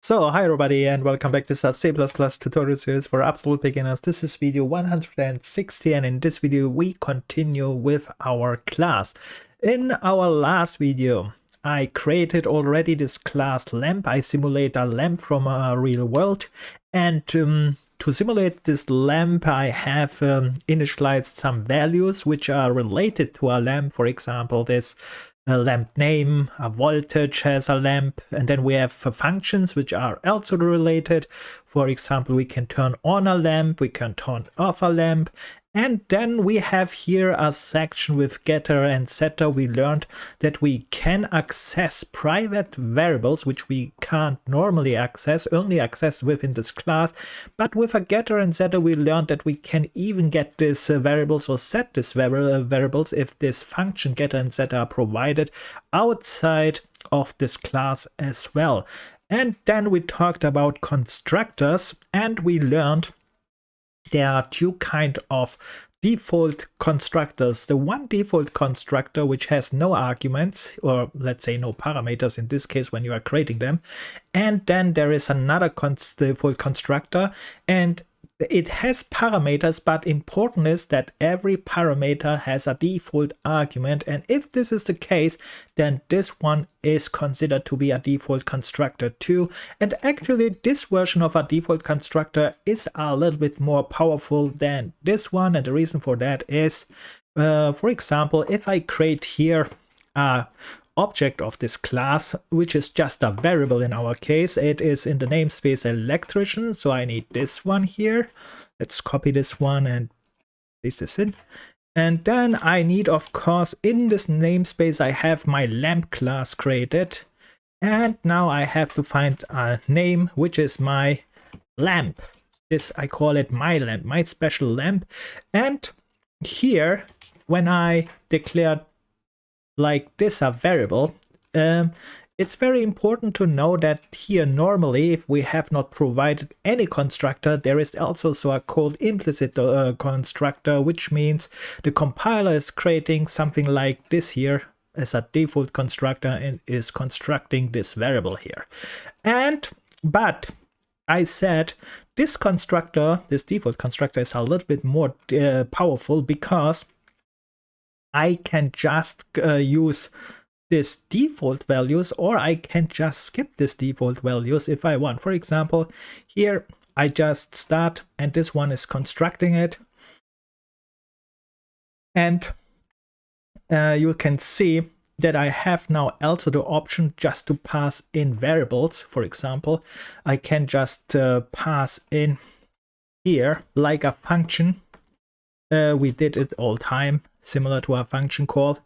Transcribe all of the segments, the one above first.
So, hi everybody and welcome back to this C++ tutorial series for absolute beginners. This is video 160 and in this video we continue with our class. In our last video I created already this class lamp. I simulate a lamp from a real world, and to simulate this lamp I have initialized some values which are related to a lamp. For example, this a lamp name, a voltage has a lamp, and then we have functions which are also related. For example, we can turn on a lamp, we can turn off a lamp, and then we have here a section with getter and setter. We learned that we can access private variables which we can't normally access, only access within this class. But with a getter and setter we learned that we can even get these variables or set these variables if this function getter and setter are provided outside of this class as well. And then we talked about constructors, and we learned there are two kinds of default constructors. The one default constructor which has no arguments, or let's say no parameters in this case when you are creating them, and then there is another default constructor and it has parameters, but important is that every parameter has a default argument, and if this is the case then this one is considered to be a default constructor too. And actually this version of a default constructor is a little bit more powerful than this one, and the reason for that is for example, if I create here a object of this class, which is just a variable in our case, it is in the namespace electrician, so I need this one here. Let's copy this one and paste this in. And then I need, of course, in this namespace I have my lamp class created, and now I have to find a name which is my lamp. This I call it my lamp, my special lamp. And here when I declare like this a variable, it's very important to know that here normally if we have not provided any constructor, there is also so called implicit constructor, which means the compiler is creating something like this here as a default constructor and is constructing this variable here. But I said this constructor, this default constructor, is a little bit more powerful because I can just use this default values, or I can just skip this default values if I want. For example, here I just start and this one is constructing it, and you can see that I have now also the option just to pass in variables. For example, I can just pass in here like a function. We did it all time, similar to a function call.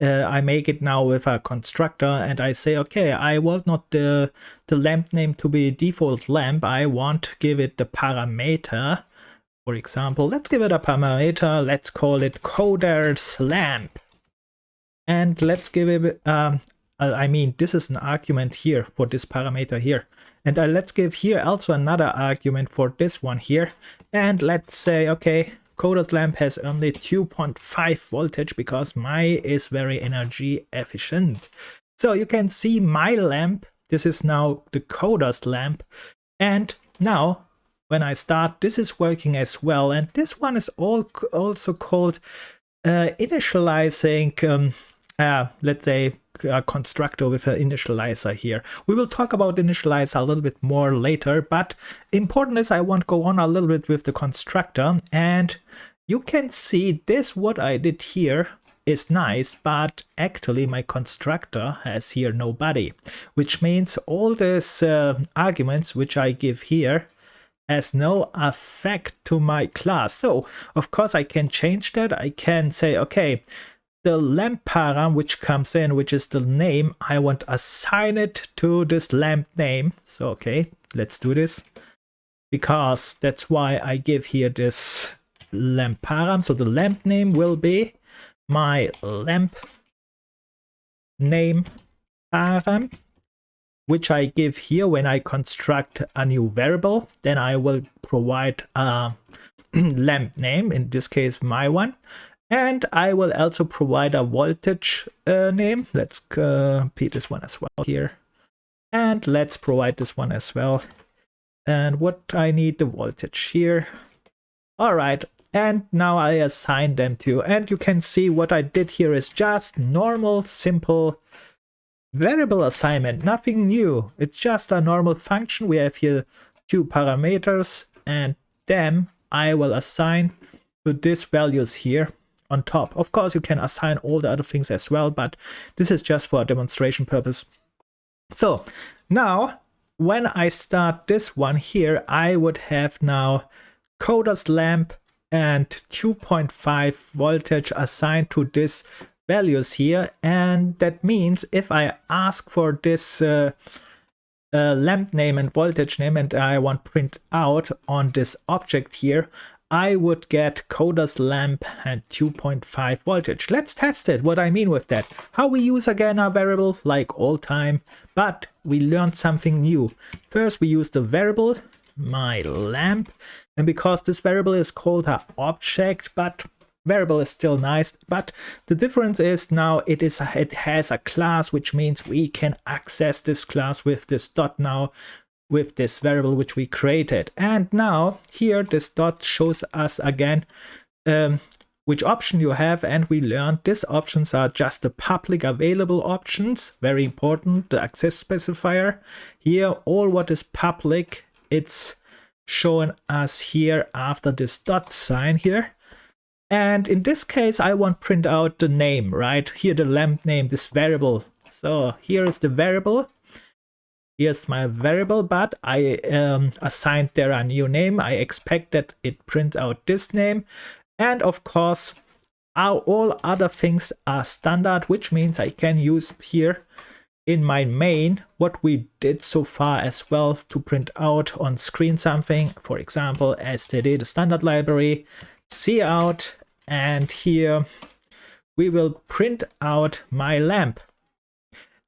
I make it now with a constructor and I say, okay, I want not the lamp name to be default lamp. I want to give it the parameter. For example, let's give it a parameter. Let's call it coder's lamp. And let's give it, I mean, this is an argument here for this parameter here. And let's give here also another argument for this one here. And let's say, okay, coder's lamp has only 2.5 voltage because my is very energy efficient. So you can see my lamp, this is now the coder's lamp. And now when I start, this is working as well. And this one is also called initializing, let's say, a constructor with an initializer here. We will talk about initializer a little bit more later, but important is I want to go on a little bit with the constructor, and you can see this what I did here is nice, but actually my constructor has here no body, which means all these arguments which I give here has no effect to my class. So of course I can change that. I can say, okay, the lamp param which comes in, which is the name, I want to assign it to this lamp name. So okay, let's do this, because that's why I give here this lamp param. So the lamp name will be my lamp name param, which I give here when I construct a new variable. Then I will provide a lamp name, in this case my one. And I will also provide a voltage name. Let's repeat this one as well here. And let's provide this one as well. And what I need, the voltage here. All right. And now I assign them to, and you can see what I did here is just normal, simple variable assignment, nothing new. It's just a normal function. We have here 2 parameters, and them I will assign to these values here on top. Of course, you can assign all the other things as well, but this is just for a demonstration purpose. So now when I start this one here, I would have now coder's lamp and 2.5 voltage assigned to this values here, and that means if I ask for this lamp name and voltage name, and I want print out on this object here, I would get coder's lamp and 2.5 voltage. Let's test it, what I mean with that. How we use again our variable like all time, but we learned something new. First we use the variable my lamp, and because this variable is called an object, but variable is still nice, but the difference is now it has a class, which means we can access this class with this dot now with this variable which we created. And now here this dot shows us again which option you have, and we learned these options are just the public available options, very important, the access specifier. Here all what is public, it's shown us here after this dot sign here. And in this case, I want to print out the name, right? Here, the lamp name, this variable. So here is the variable. Here's my variable, but I assigned there a new name. I expect that it prints out this name. And of course, all other things are standard, which means I can use here in my main what we did so far as well to print out on screen something. For example, std, the standard library, cout, and here we will print out my lamp.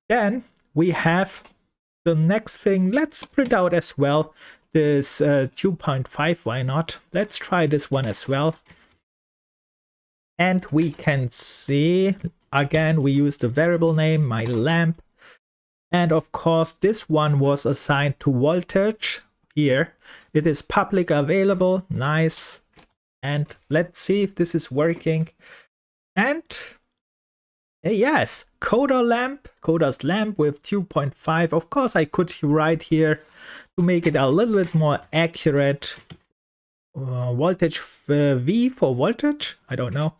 Then we have the next thing. Let's print out as well this 2.5, why not? Let's try this one as well. And we can see again we use the variable name my lamp, and of course this one was assigned to voltage. Here it is public available, nice. And let's see if this is working. And yes, coder's lamp with 2.5. Of course, I could write here to make it a little bit more accurate. Voltage V for voltage. I don't know.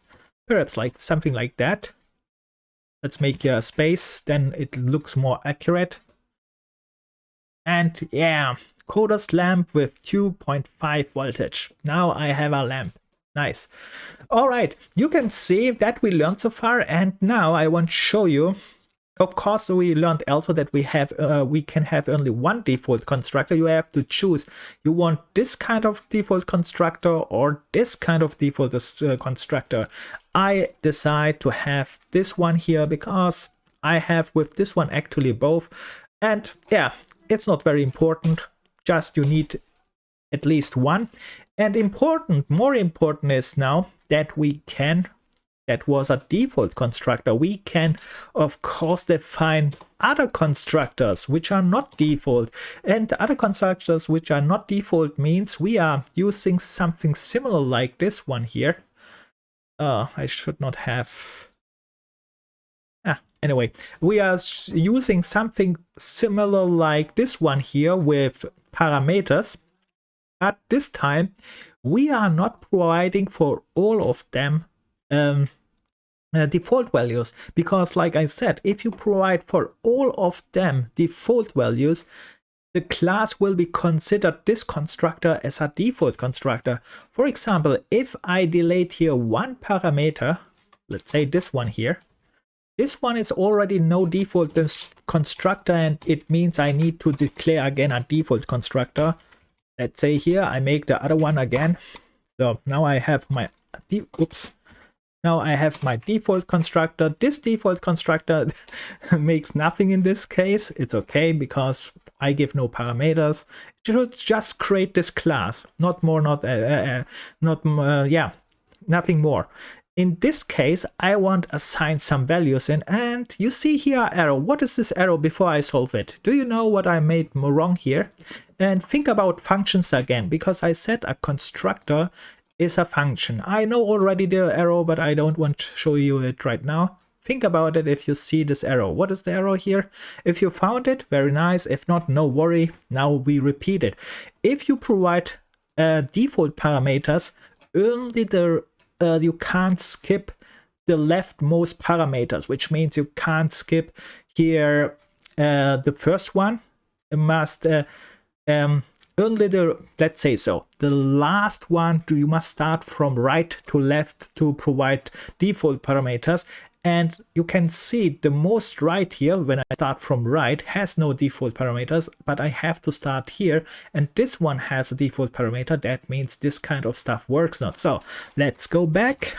Perhaps like something like that. Let's make here a space. Then it looks more accurate. And yeah. Coder's lamp with 2.5 voltage. Now I have a lamp. Nice. All right, you can see that we learned so far, and now I want to show you. Of course, we learned also that we can have only one default constructor. You have to choose. You want this kind of default constructor or this kind of default constructor. I decide to have this one here because I have with this one actually both. And yeah, it's not very important. Just you need at least one. And more important is now that we can, that was a default constructor. We can, of course, define other constructors which are not default. And other constructors which are not default means we are using something similar like this one here. I should not have... Anyway, we are using something similar like this one here with parameters, but this time we are not providing for all of them default values, because like I said, if you provide for all of them default values, the class will be considered this constructor as a default constructor. For example, if I delete here one parameter, let's say this one here, this one is already no default constructor, and it means I need to declare again a default constructor. Let's say here I make the other one again. So now I have my now I have my default constructor. This default constructor makes nothing in this case. It's okay because I give no parameters. It should just create this class, not more, nothing more. in this case, I want to assign some values in, and you see here arrow. What is this arrow before I solve it? Do you know what I made wrong here? And think about functions again, because I said a constructor is a function. I know already the arrow, but I don't want to show you it right now. Think about it if you see this arrow. What is the arrow here? If you found it, very nice. If not, no worry. Now we repeat it. If you provide default parameters, only the you can't skip the leftmost parameters, which means you can't skip here the first one. You must only the, let's say so, the last one, you must start from right to left to provide default parameters. And you can see the most right here, when I start from right, has no default parameters, but I have to start here, and this one has a default parameter. That means this kind of stuff works not. So let's go back.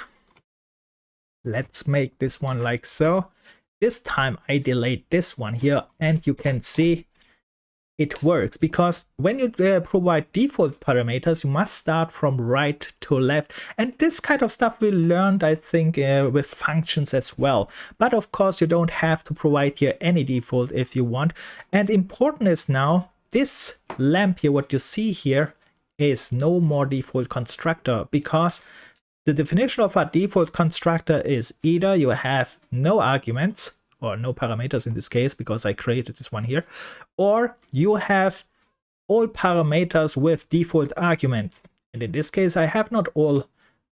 Let's make this one like so. This time I delete this one here, and you can see it works, because when you provide default parameters, you must start from right to left. And this kind of stuff we learned, I think, with functions as well. But of course, you don't have to provide here any default if you want. And important is now, this lamp here, what you see here, is no more default constructor, because the definition of a default constructor is either you have no arguments, or no parameters in this case, because I created this one here, or you have all parameters with default arguments. And in this case, I have not all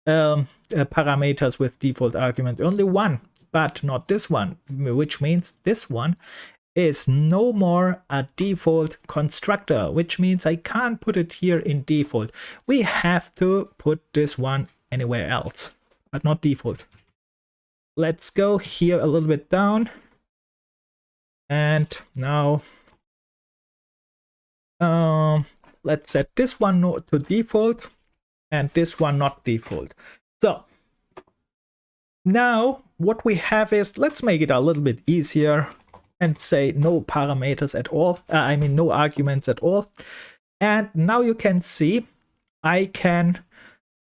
parameters with default argument, only one, but not this one, which means this one is no more a default constructor, which means I can't put it here in default. We have to put this one anywhere else, but not default. Let's go here a little bit down, and now let's set this one to default and this one not default. So now what we have is, let's make it a little bit easier and say no parameters at all. I mean no arguments at all. And now you can see I can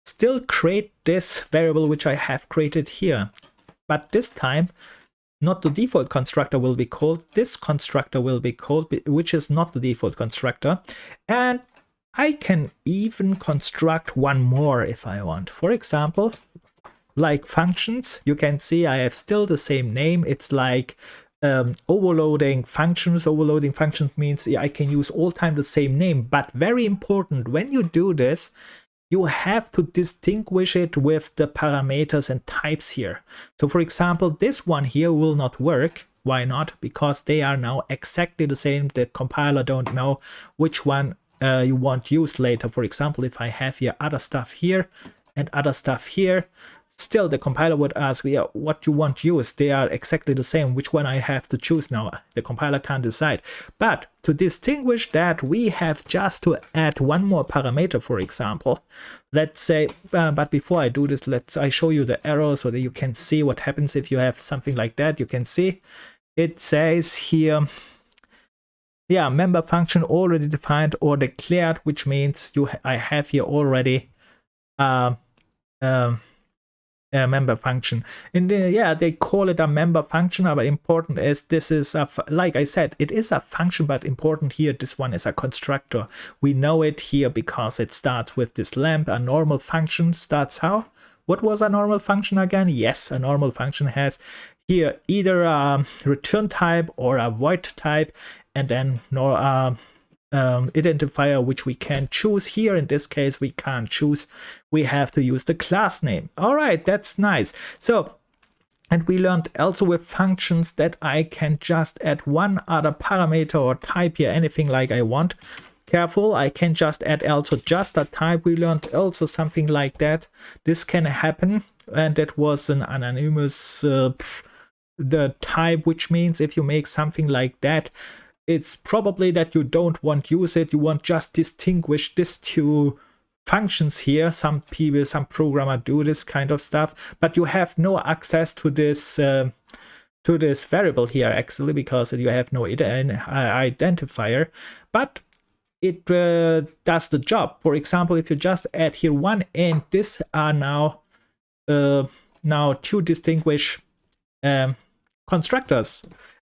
still create this variable which I have created here, but this time not the default constructor will be called, this constructor will be called, which is not the default constructor. And I can even construct one more if I want. For example, like functions, you can see I have still the same name. It's like overloading functions. Overloading functions means I can use all time the same name, but very important, when you do this, you have to distinguish it with the parameters and types here. So for example, this one here will not work. Why not? Because they are now exactly the same. The compiler don't know which one you want used later. For example, if I have here other stuff here and other stuff here, still the compiler would ask, yeah, what you want used. They are exactly the same. Which one I have to choose now? The compiler can't decide. But to distinguish that, we have just to add one more parameter, for example. Let's say, but before I do this, I show you the arrow so that you can see what happens if you have something like that. You can see it says here, yeah, member function already defined or declared, which means I have here already member function. And yeah, they call it a member function, but important is this is like I said, it is a function, but important here, this one is a constructor. We know it here because it starts with this lamp. A normal function starts how? What was a normal function again? Yes, a normal function has here either a return type or a void type, and then identifier which we can choose. Here in this case we can't choose, we have to use the class name. All right, that's nice. So, and we learned also with functions that I can just add one other parameter or type here, anything like I want. Careful, I can just add also just a type. We learned also something like that. This can happen, and that was an anonymous the type, which means if you make something like that, it's probably that you don't want to use it. You want just distinguish these two functions here. Some people, some programmer do this kind of stuff, but you have no access to this variable here actually, because you have no identifier, but it does the job. For example, if you just add here one and this are now now to distinguish constructors.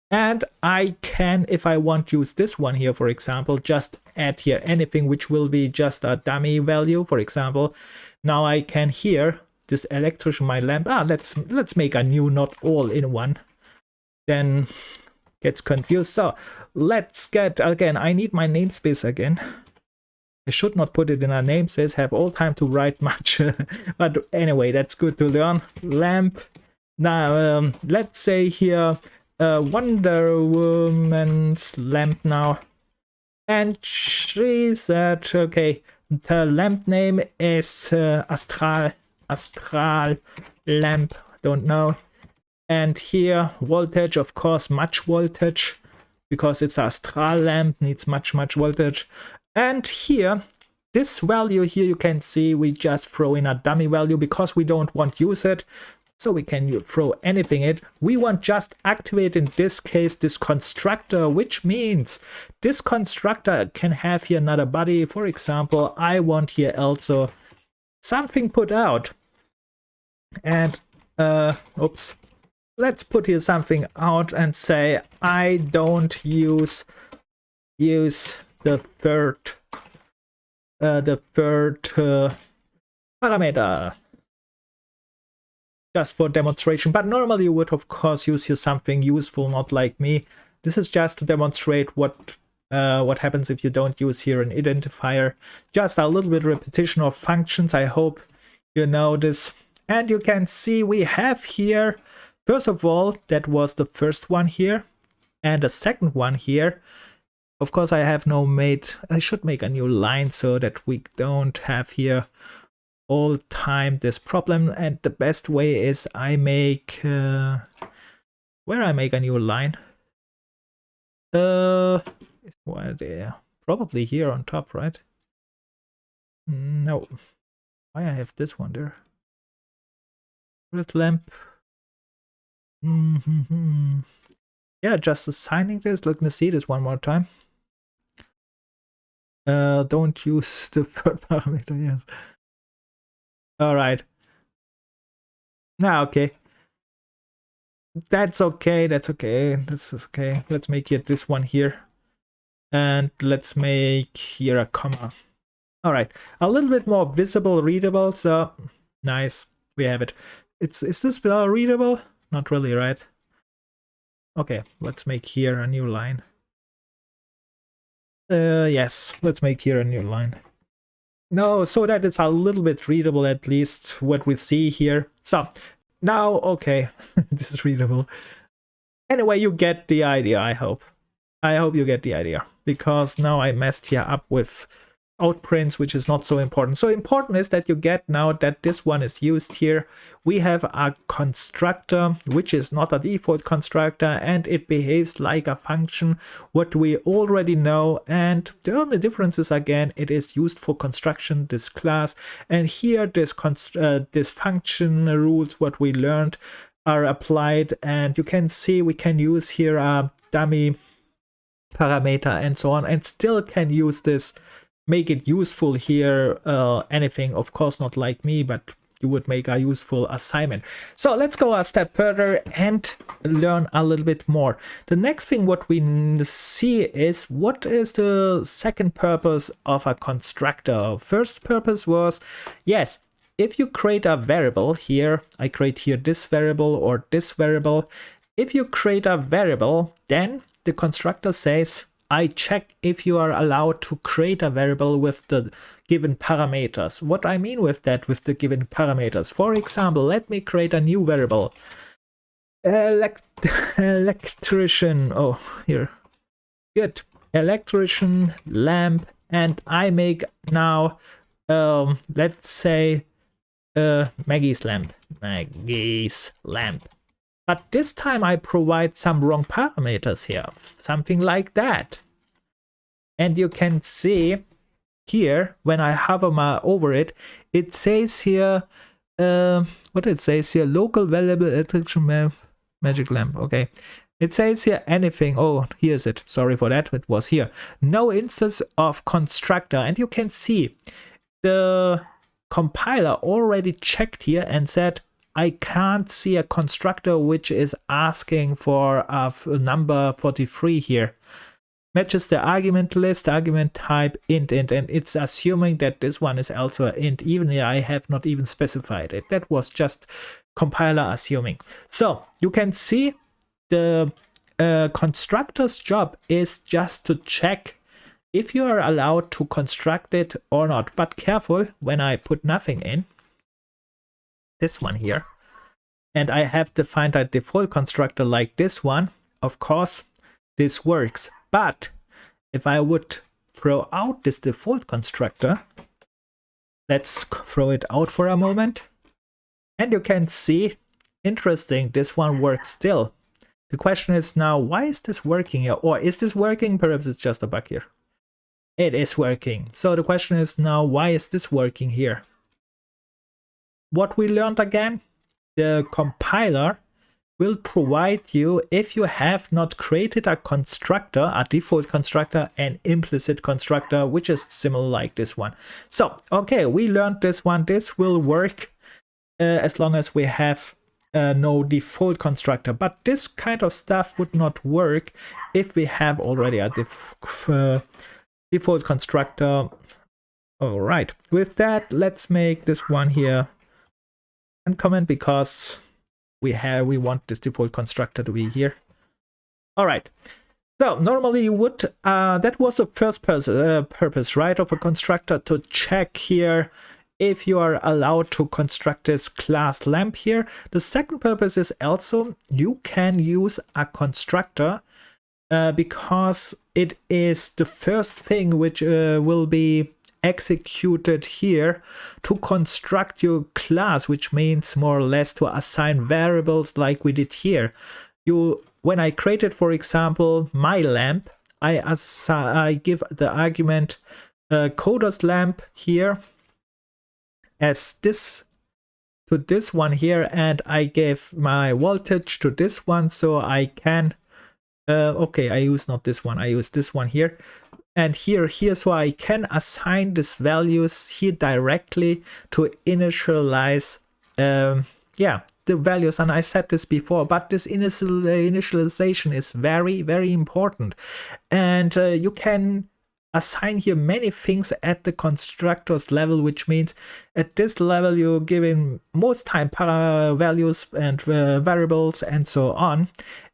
And I can, if I want to use this one here, for example, just add here anything which will be just a dummy value. For example, now I can here this electrician, my lamp. Let's make a new, not all in one. Then gets confused. So let's get, again, I need my namespace again. I should not put it in a namespace, have all time to write much. But anyway, that's good to learn. Lamp. Now, let's say here, Wonder Woman's lamp now. And she said, okay, the lamp name is Astral lamp, don't know. And here, voltage, of course, much voltage, because it's Astral lamp, needs much voltage. And here, this value here, you can see we just throw in a dummy value because we don't want to use it. So we can throw anything in. We want just activate, in this case, this constructor, which means this constructor can have here another body. For example, I want here also something put out. And, oops. Let's put here something out and say, I don't use the third parameter just for demonstration. But normally you would of course use here something useful, not like me. This is just to demonstrate what happens if you don't use here an identifier. Just a little bit repetition of functions. I hope you know this. And you can see we have here, first of all, that was the first one here, and the second one here. Of course, I have no made. I should make a new line so that we don't have here all time this problem. And the best way is I make where I make a new line. Well, there, probably here on top, right? No, why I have this one there? Red lamp. Yeah, just assigning this. Let me see this one more time. Don't use the third parameter, yes. Alright. Now, okay. That's okay, that's okay. This is okay. Let's make it this one here. And let's make here a comma. Alright. A little bit more visible, readable, so nice. We have it. Is this readable? Not really, right? Okay, let's make here a new line. Yes, let's make here a new line. No, so that it's a little bit readable, at least what we see here. So now, okay, this is readable. Anyway, you get the idea, I hope. I hope you get the idea, because now I messed here up with outprints, which is not so important. So important is that you get now that this one is used here. We have a constructor, which is not a default constructor, and it behaves like a function, what we already know. And the only difference is, again, it is used for construction, this class. And here, this function rules, what we learned, are applied. And you can see we can use here a dummy parameter and so on, and still can use this, make it useful here. Anything, of course, not like me, but you would make a useful assignment. So let's go a step further and learn a little bit more. The next thing what we see is what is the second purpose of a constructor. First purpose was, yes, if you create a variable here, I create here this variable or this variable. If you create a variable, then the constructor says, I check if you are allowed to create a variable with the given parameters. What I mean with that, with the given parameters. For example, let me create a new variable. Electrician. Oh, here. Good. Electrician lamp. And I make now, let's say, Maggie's lamp. Maggie's lamp. But this time I provide some wrong parameters here, something like that. And you can see here, when I hover over it, it says here, what it says here, local variable electrician magic lamp. Okay. It says here anything. Oh, here's it. Sorry for that. It was here. No instance of constructor. And you can see the compiler already checked here and said, I can't see a constructor which is asking for a number 43 here. Matches the argument list, argument type int, and it's assuming that this one is also an int, even if I have not even specified it. That was just compiler assuming. So you can see the constructor's job is just to check if you are allowed to construct it or not. But careful, when I put nothing in, this one here, and I have defined a default constructor like this one, of course, this works. But if I would throw out this default constructor, let's throw it out for a moment. And you can see, interesting, this one works still. The question is now, why is this working here? Or is this working? Perhaps it's just a bug here. It is working. So the question is now, why is this working here? What we learned again, the compiler will provide you, if you have not created a constructor, a default constructor, an implicit constructor, which is similar like this one. So, okay, we learned this one. This will work as long as we have no default constructor. But this kind of stuff would not work if we have already a default constructor. All right, with that, let's make this one here uncomment because we want this default constructor to be here. All right. So normally you would, that was the first purpose, right, of a constructor, to check here if you are allowed to construct this class lamp here. The second purpose is also you can use a constructor because it is the first thing which will be executed here to construct your class, which means more or less to assign variables like we did here. When I created, for example, my lamp, I give the argument coder's lamp here as this to this one here, and I gave my voltage to this one, so I can okay, I use not this one, I use this one here. And here, so I can assign these values here directly to initialize, yeah, the values. And I said this before, but this initialization is very, very important. And you can assign here many things at the constructor's level, which means at this level you're giving most time values and variables and so on.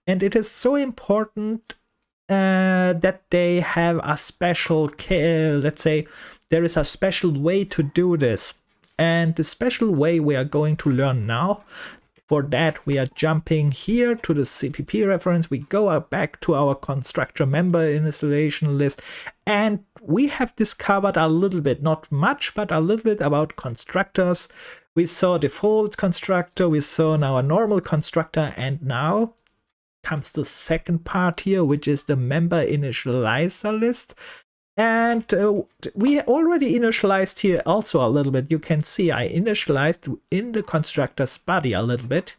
And it is so important that they have a special, let's say, there is a special way to do this. And the special way we are going to learn now. For that, we are jumping here to the CPP reference. We go back to our constructor member installation list. And we have discovered a little bit, not much, but a little bit about constructors. We saw default constructor, we saw now a normal constructor, and now comes the second part here, which is the member initializer list. And we already initialized here also a little bit. You can see I initialized in the constructor's body a little bit.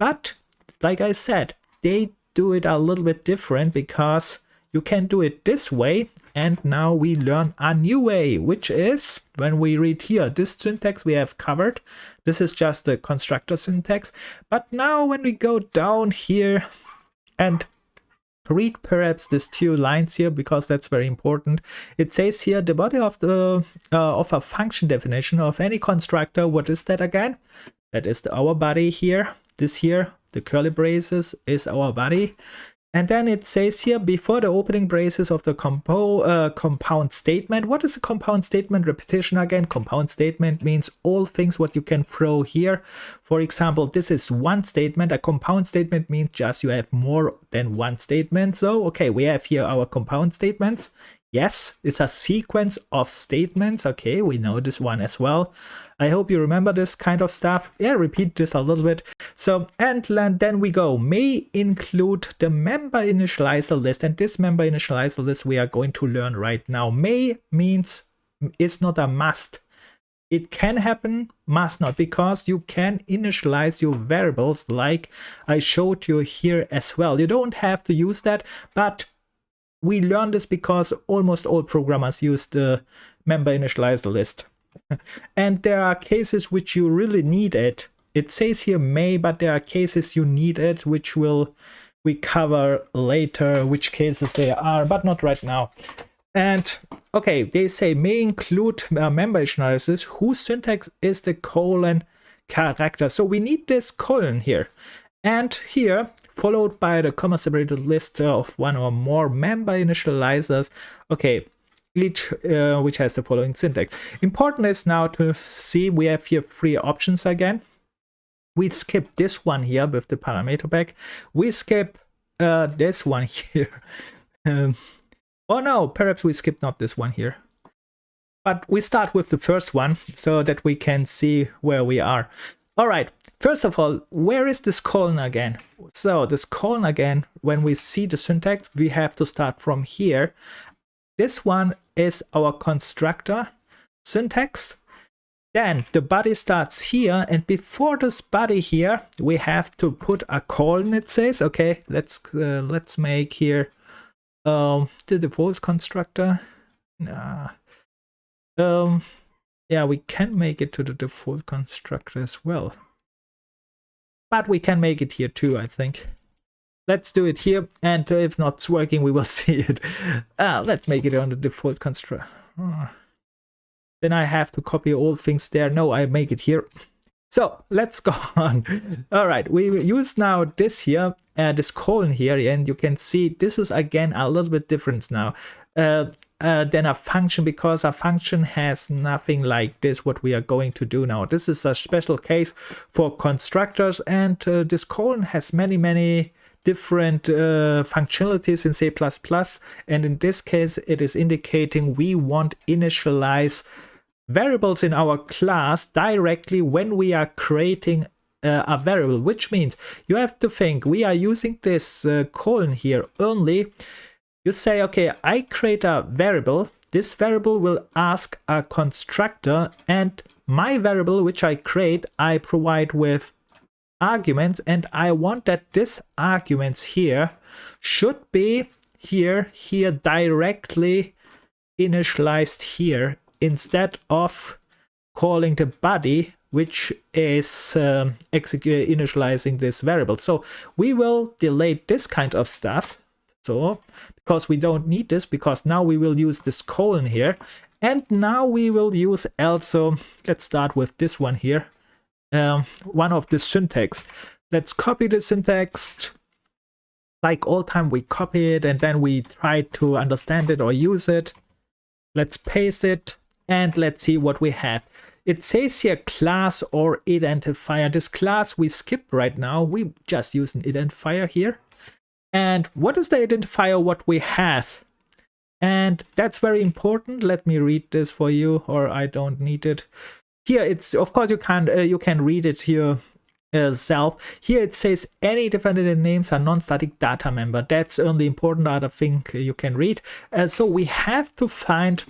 But like I said, they do it a little bit different because you can do it this way. And now we learn a new way, which is when we read here, this syntax we have covered. This is just the constructor syntax. But now when we go down here and read perhaps these two lines here, because that's very important. It says here the body of the of a function definition of any constructor. What is that again? That is our body here. This here, the curly braces, is our body. And then it says here before the opening braces of the compound statement. What is a compound statement? Repetition again. Compound statement means all things what you can throw here. For example, this is one statement. A compound statement means just you have more than one statement. So, okay, we have here our compound statements. Yes, it's a sequence of statements. Okay, we know this one as well. I hope you remember this kind of stuff. Yeah, repeat this a little bit. So, and then we go. May include the member initializer list. And this member initializer list we are going to learn right now. May means it's not a must. It can happen, must not, because you can initialize your variables like I showed you here as well. You don't have to use that, but we learned this because almost all programmers use the member initializer list. And there are cases which you really need it It says here may, but there are cases you need it, which we cover later, which cases they are, but not right now. And okay, they say may include member initializers whose syntax is the colon character. So we need this colon here. And here, followed by the comma separated list of one or more member initializers. Okay, each which has the following syntax. Important is now to see we have here 3 options again. We skip this one here with the parameter back. We skip this one here. Oh no, perhaps we skip not this one here. But we start with the first one so that we can see where we are. All right, first of all, where is this colon again? So this colon again, when we see the syntax, we have to start from here. This one is our constructor syntax. Then the body starts here, and before this body here, we have to put a colon, it says. Okay, let's make here the default constructor. Yeah, we can make it to the default constructor as well. But we can make it here too, I think. Let's do it here, and if not working, we will see it. Let's make it on the default constructor. Then I have to copy all things there. No, I make it here. So let's go on. All right, we use now this here, this colon here, and you can see this is again a little bit different now than a function, because a function has nothing like this, what we are going to do now. This is a special case for constructors, and this colon has many different functionalities in C++, and in this case it is indicating we want initialize variables in our class directly when we are creating a variable, which means you have to think we are using this colon here only. You say, okay, I create a variable, this variable will ask a constructor, and my variable which I create I provide with arguments, and I want that this arguments here should be here directly initialized here, instead of calling the body which is initializing this variable. So we will delete this kind of stuff, so because we don't need this, because now we will use this colon here, and now we will use also, let's start with this one here, one of the syntax. Let's copy the syntax. Like all time we copy it and then we try to understand it or use it. Let's paste it and let's see what we have. It says here class or identifier. This class we skip right now. We just use an identifier here. And what is the identifier what we have? And that's very important. Let me read this for you, or I don't need it. Here it's, of course you can read it here self. Here it says any definite names are non-static data member. That's only important other thing you can read. So we have to find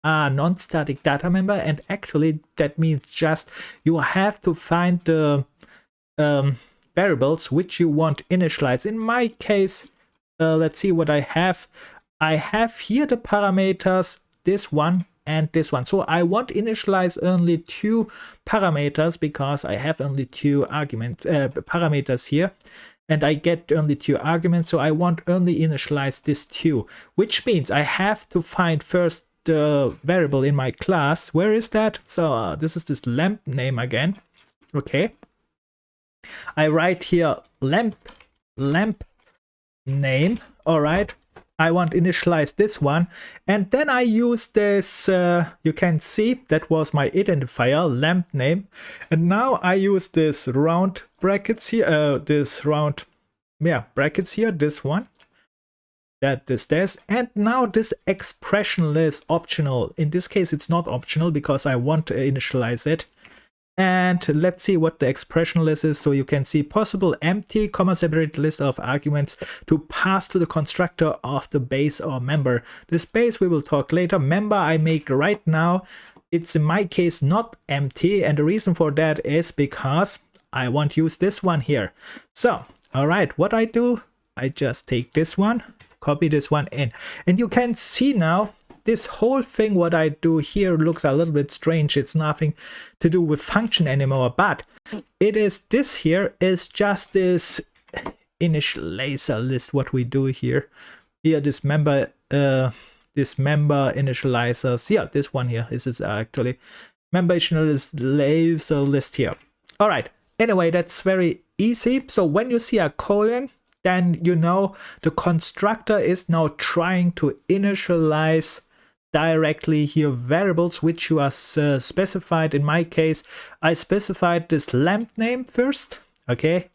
a non-static data member, and actually that means just you have to find the variables which you want initialized. In my case, let's see what I have. I have here the parameters, this one and this one. So I want initialize only 2 parameters because I have only 2 arguments, parameters here, and I get only 2 arguments. So I want only initialize this 2, which means I have to find first the variable in my class. Where is that? So this is this lamp name again. Okay. I write here lamp name. All right. I want to initialize this one, and then I use this, you can see that was my identifier, lamp name, and now I use this round brackets here, this round brackets here, this one, this, and now this expression is optional. In this case it's not optional because I want to initialize it. And let's see what the expression list is. So you can see possible empty comma separated list of arguments to pass to the constructor of the base or member. This base we will talk later. Member I make right now, it's in my case not empty, and the reason for that is because I want to use this one here. So all right, what I do, I just take this one, copy this one in, and you can see now this whole thing what I do here looks a little bit strange. It's nothing to do with function anymore, but it is this here is just this initializer list what we do here. Here this member initializers. Yeah, this one here. This is actually member initializer list here. All right. Anyway, that's very easy. So when you see a colon, then you know the constructor is now trying to initialize directly here variables which you are specified. In my case, I specified this lamp name first, okay?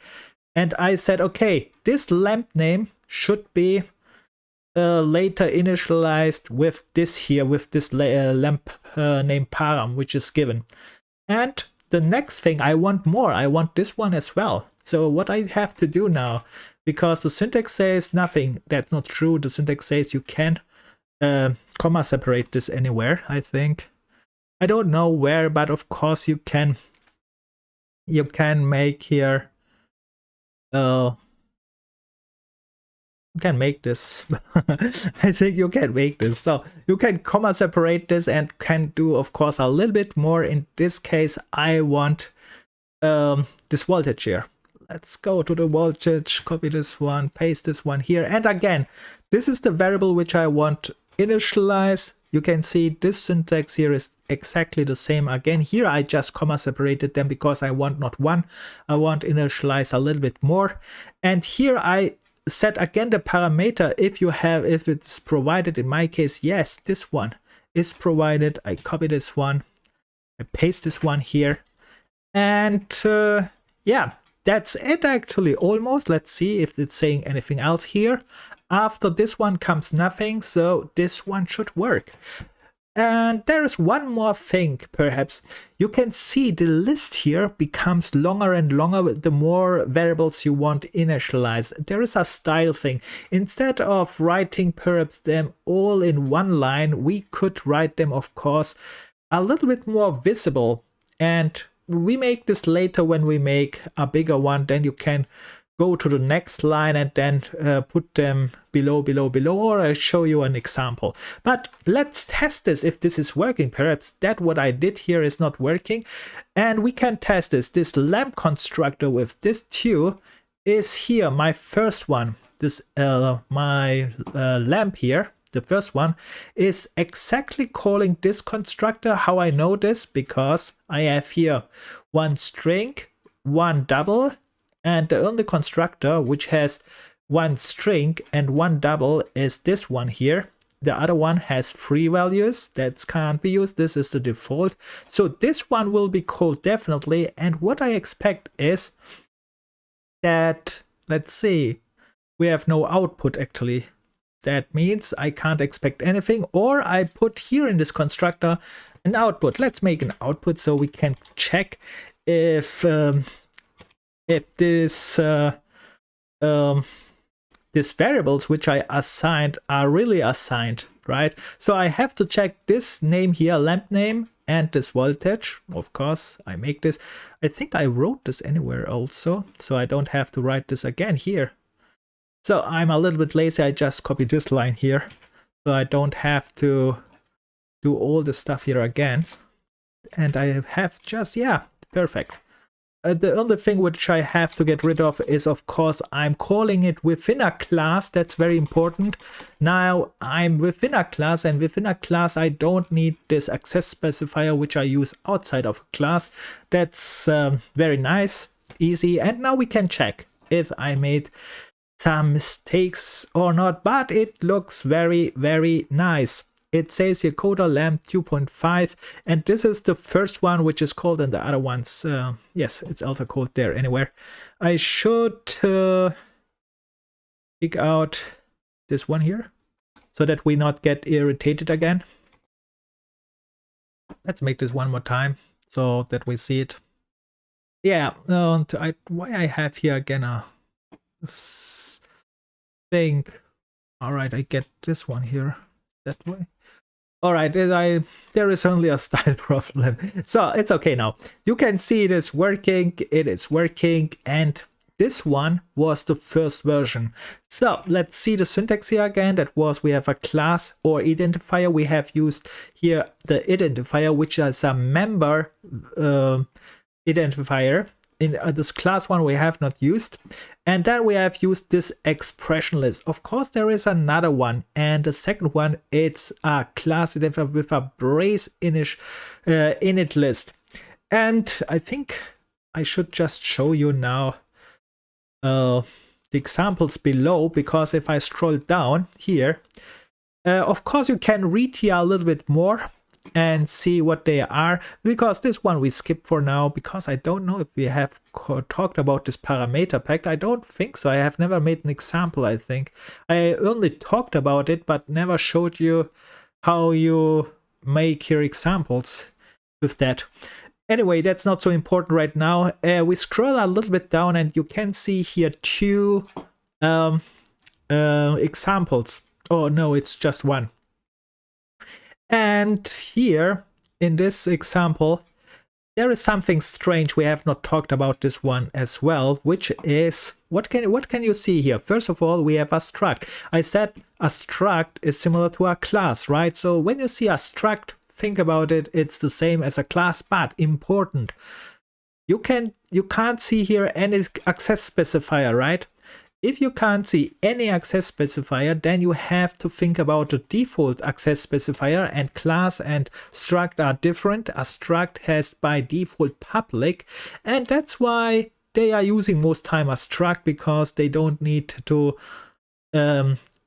And I said, okay, this lamp name should be later initialized with this here, with this lamp name param, which is given. And the next thing, I want more. I want this one as well. So what I have to do now, because the syntax says nothing, that's not true. The syntax says you can comma separate this anywhere, I think. I don't know where, but of course you can make here you can make this. I think you can make this. So you can comma separate this and can do, of course, a little bit more. In this case, I want this voltage here. Let's go to the voltage, copy this one, paste this one here. And again, this is the variable which I want to initialize. You can see this syntax here is exactly the same. Again, here I just comma separated them because I want not one, I want initialize a little bit more. And here I set again the parameter if it's provided. In my case, yes, this one is provided. I copy this one, I paste this one here, and yeah, that's it actually, almost. Let's see if it's saying anything else here. After this one comes nothing, so this one should work. And there is one more thing, perhaps. You can see the list here becomes longer and longer with the more variables you want initialized. There is a style thing. Instead of writing perhaps them all in one line, we could write them, of course, a little bit more visible. And we make this later when we make a bigger one. Then you can go to the next line and then put them below, or I'll show you an example. But let's test this if this is working. Perhaps that what I did here is not working. And we can test this. This lamp constructor with this two is here, my first one. This my lamp here, the first one, is exactly calling this constructor. How I know this? Because I have here one string, one double, and the only constructor which has one string and one double is this one here. The other one has 3 values that can't be used. This is the default. So this one will be called definitely. And what I expect is that, let's see, we have no output actually. That means I can't expect anything, or I put here in this constructor an output. Let's make an output so we can check if this these variables which I assigned are really assigned, right? So I have to check this name here, lamp name, and this voltage. Of course, I make this. I think I wrote this anywhere also, so I don't have to write this again here. So I'm a little bit lazy. I just copy this line here, so I don't have to do all the stuff here again. And I have just, yeah, perfect. The only thing which I have to get rid of is, of course, I'm calling it within a class. That's very important. Now I'm within a class, and within a class I don't need this access specifier which I use outside of a class. That's very nice, easy. And now we can check if I made some mistakes or not, but it looks very, very nice. It says here Coda lamp 2.5, and this is the first one which is called, and the other ones, yes, it's also called there anywhere. I should pick out this one here so that we not get irritated again. Let's make this one more time so that we see it. Yeah, why I have here again a thing. All right, I get this one here that way. All right, there is only a style problem, so it's okay now. You can see it is working, and this one was the first version. So let's see the syntax here again. That was, we have a class or identifier. We have used here the identifier, which is a member identifier. In this class one we have not used, and then we have used this expression list. Of course there is another one, and the second one, it's a class identifier with a brace init list. And I think I should just show you now the examples below, because if I scroll down here, of course you can read here a little bit more and see what they are, because this one we skip for now, because I don't know if we have talked about this parameter pack. I don't think so. I have never made an example. I think I only talked about it but never showed you how you make your examples with that. Anyway, that's not so important right now. We scroll a little bit down and you can see here two examples. Oh no, it's just one. And here in this example, there is something strange. We have not talked about this one as well, which is, what can you see here? First of all, we have a struct. I said a struct is similar to a class, right? So when you see a struct, think about it, it's the same as a class, but important. You can't see here any access specifier, right? If you can't see any access specifier, then you have to think about the default access specifier, and class and struct are different. A struct has by default public, and that's why they are using most time a struct, because they don't need to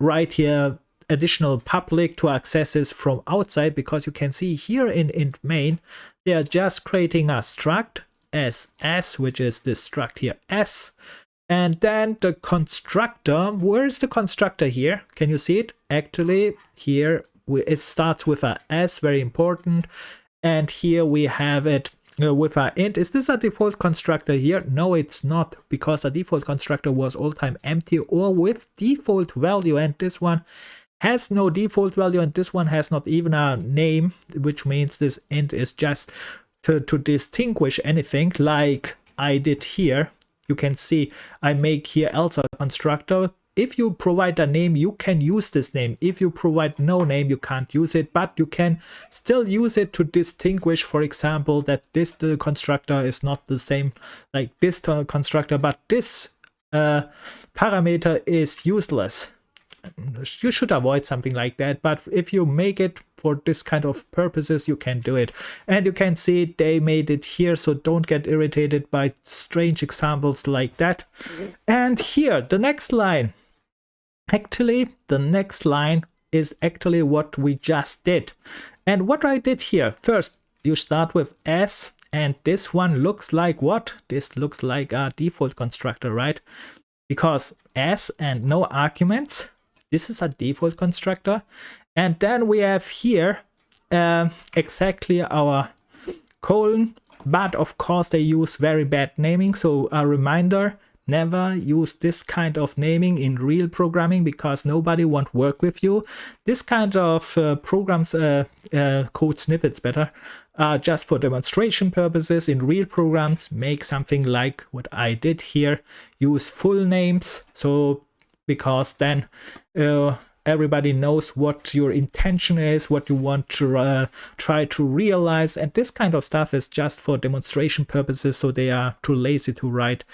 write here additional public to accesses from outside, because you can see here in main, they are just creating a struct as S, which is this struct here S. And then the constructor, where's the constructor here? Can you see it? Actually, here it starts with a S, very important. And here we have it with a int. Is this a default constructor here? No, it's not, because a default constructor was all time empty or with default value. And this one has no default value, and this one has not even a name, which means this int is just to distinguish anything like I did here. You can see I make here also a constructor. If you provide a name, you can use this name. If you provide no name, you can't use it, but you can still use it to distinguish, for example, that this constructor is not the same like this constructor, but this parameter is useless. You should avoid something like that, but if you make it for this kind of purposes, you can do it. And you can see they made it here, so don't get irritated by strange examples like that. And here, the next line. Actually, the next line is actually what we just did. And what I did here, first, you start with S, and this one looks like what? This looks like a default constructor, right? Because S and no arguments. This is a default constructor. And then we have here exactly our colon, but of course they use very bad naming. So a reminder, never use this kind of naming in real programming, because nobody won't work with you. This kind of programs, code snippets better, just for demonstration purposes. In real programs, make something like what I did here, use full names. So because then everybody knows what your intention is, what you want to try to realize, and this kind of stuff is just for demonstration purposes, so they are too lazy to write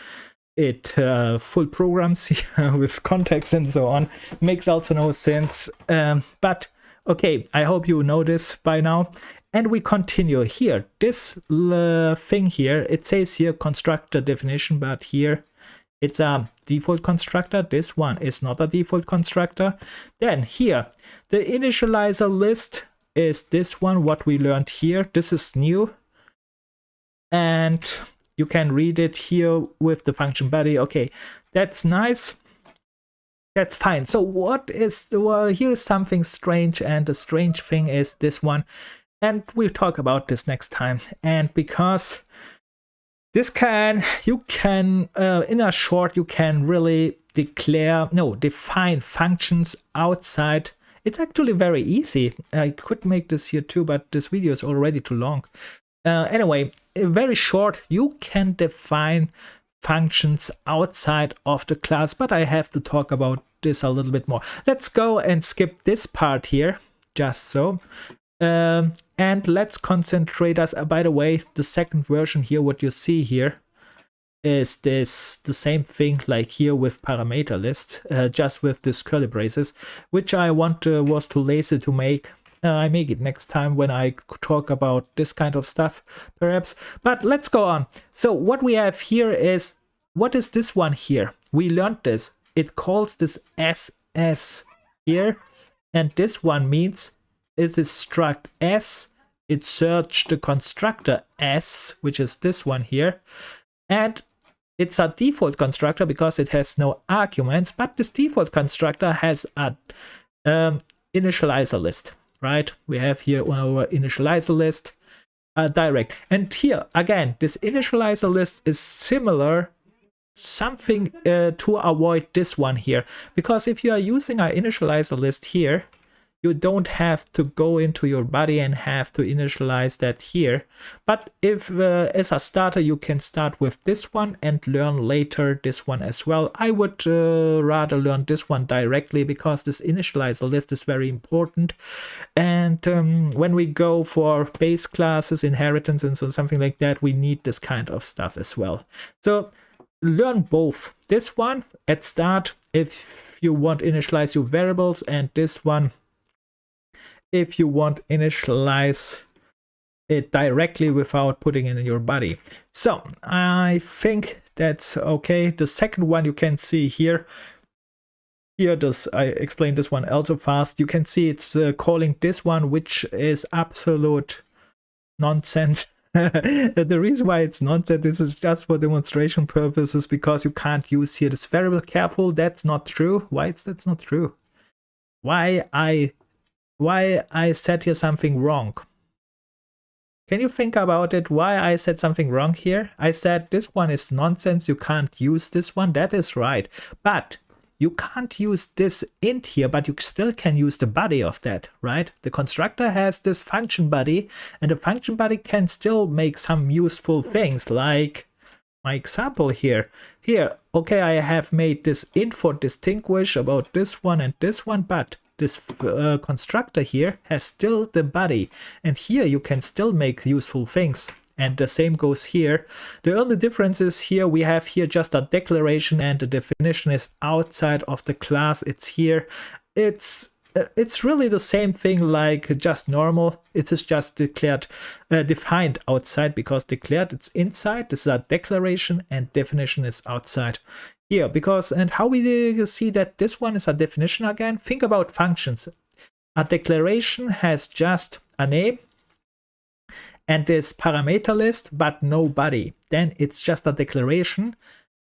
it full programs with context and so on. Makes also no sense, but okay, I hope you know this by now. And we continue here. This thing here, it says here constructor definition, but here it's a default constructor. This one is not a default constructor. Then here, the initializer list is this one, what we learned here. This is new. And you can read it here with the function body. Okay, that's nice. That's fine. So what is, well, here's something strange, and the strange thing is this one. And we'll talk about this next time. And because this you can, in a short, you can really define functions outside. It's actually very easy. I could make this here too, but this video is already too long. Anyway, very short, you can define functions outside of the class, but I have to talk about this a little bit more. Let's go and skip this part here, just so. And let's concentrate us, by the way, the second version here, what you see here is this the same thing like here with parameter list, just with this curly braces, which I was too lazy to make. I make it next time when I talk about this kind of stuff, perhaps. But let's go on. So what we have here is, what is this one here? We learned this. It calls this SS here, and this one means it is struct S. It searched the constructor S, which is this one here, and it's a default constructor because it has no arguments, but this default constructor has a initializer list, right? We have here our initializer list direct. And here, again, this initializer list is similar, something to avoid this one here. Because if you are using our initializer list here, you don't have to go into your body and have to initialize that here. But if as a starter, you can start with this one and learn later this one as well. I would rather learn this one directly because this initializer list is very important. And when we go for base classes, inheritance, and so something like that, we need this kind of stuff as well. So learn both. This one at start if you want to initialize your variables, and this one if you want initialize it directly without putting it in your body. So I think that's okay. The second one you can see here. I explained this one also fast. You can see it's calling this one, which is absolute nonsense. The reason why it's nonsense, this is just for demonstration purposes, because you can't use here this variable careful. That's not true. Why is that not true? Why I said here something wrong? Can you think about it? Why I said something wrong here? I said this one is nonsense. You can't use this one. That is right. But you can't use this int here, but you still can use the body of that, right? The constructor has this function body, and the function body can still make some useful things, like my example here. Okay, I have made this int for distinguish about this one and this one, but this constructor here has still the body, and here you can still make useful things. And the same goes here. The only difference is here we have here just a declaration, and the definition is outside of the class. It's here. It's really the same thing like just normal. It is just declared, defined outside, because declared it's inside. This is a declaration, and definition is outside here. Because, and how we see that this one is a definition again? Think about functions. A declaration has just a name and this parameter list, but no body. Then it's just a declaration.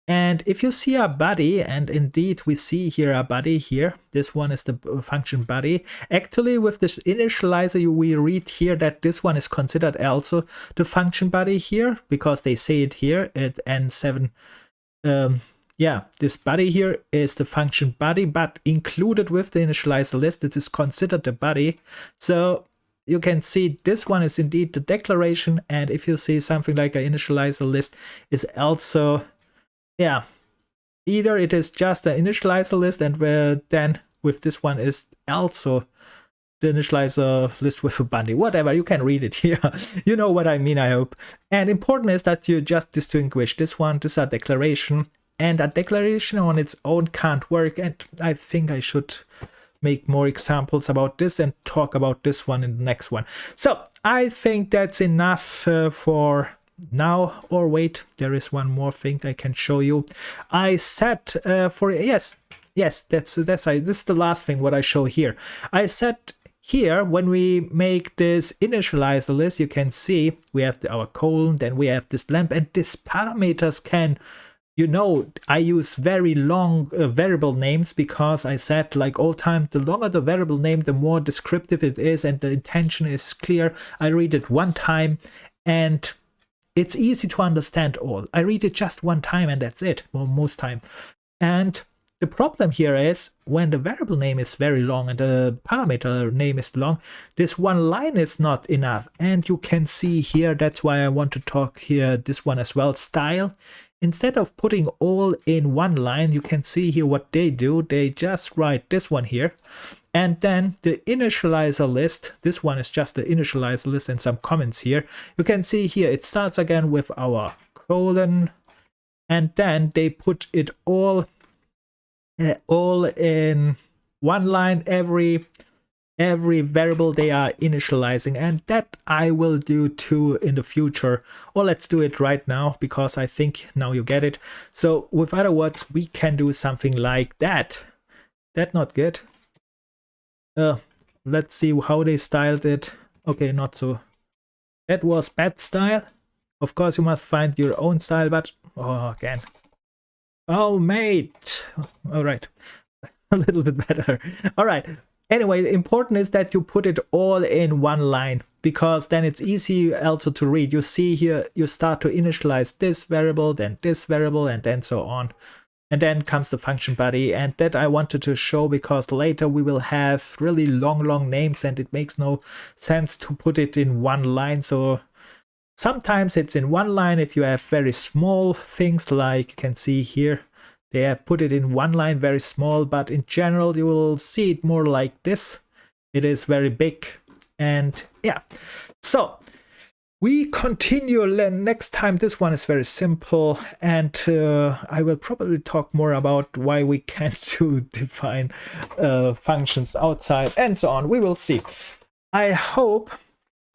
And if you see a body, and indeed we see here a body here, this one is the function body. Actually, with this initializer, we read here that this one is considered also the function body here, because they say it here at N7. Yeah, this body here is the function body, but included with the initializer list, it is considered the body. So you can see this one is indeed the declaration, and if you see something like an initializer list is also, yeah, either it is just an initializer list, and then with this one is also the initializer list with a body. Whatever, you can read it here. You know what I mean, I hope. And important is that you just distinguish this one. This is a declaration, and a declaration on its own can't work. And I think I should make more examples about this and talk about this one in the next one. So I think that's enough for now. Or wait, there is one more thing I can show you. I said this is the last thing what I show here. I said here, when we make this initializer list, you can see we have our colon, then we have this lamp, and these parameters can, you know, I use very long variable names, because I said, like all time, the longer the variable name, the more descriptive it is, and the intention is clear. I read it one time, and it's easy to understand all. I read it just one time, and that's it, well, most time. And the problem here is when the variable name is very long and the parameter name is long, this one line is not enough. And you can see here, that's why I want to talk here, this one as well, style. instead of putting all in one line, you can see here what they do. They just write this one here, and then the initializer list. This one is just the initializer list and some comments here. You can see here it starts again with our colon, and then they put it all in one line, every variable they are initializing, and that I will do too in the future. Or let's do it right now, because I think now you get it. So with other words, we can do something like that. That not good. Let's see how they styled it. Okay, not so. That was bad style. Of course, you must find your own style, but again. Oh, mate. All right. A little bit better. All right. Anyway, the important is that you put it all in one line, because then it's easy also to read. You see here, you start to initialize this variable, then this variable, and then so on. And then comes the function body, and that I wanted to show because later we will have really long names and it makes no sense to put it in one line. So sometimes it's in one line if you have very small things, like you can see here. They have put it in one line, very small, but in general you will see it more like this. It is very big, and yeah. So we continue next time. This one is very simple, and I will probably talk more about why we can't define functions outside and so on. We will see. I hope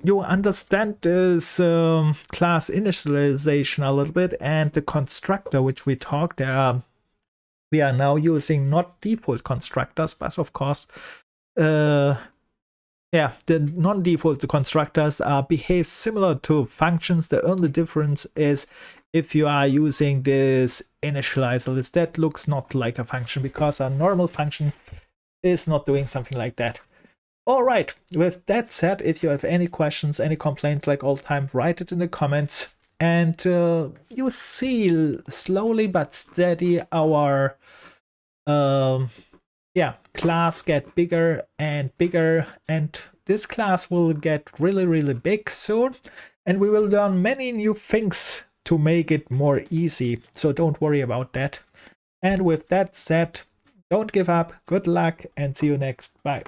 you understand this class initialization a little bit, and the constructor which we talked. We are now using not default constructors, but of course, the non-default constructors behave similar to functions. The only difference is if you are using this initializer list, that looks not like a function, because a normal function is not doing something like that. All right, with that said, if you have any questions, any complaints, like all the time, write it in the comments. And you see slowly but steady our class get bigger and bigger, and this class will get really big soon, and we will learn many new things to make it more easy, so don't worry about that. And with that said, don't give up, good luck, and see you next. Bye.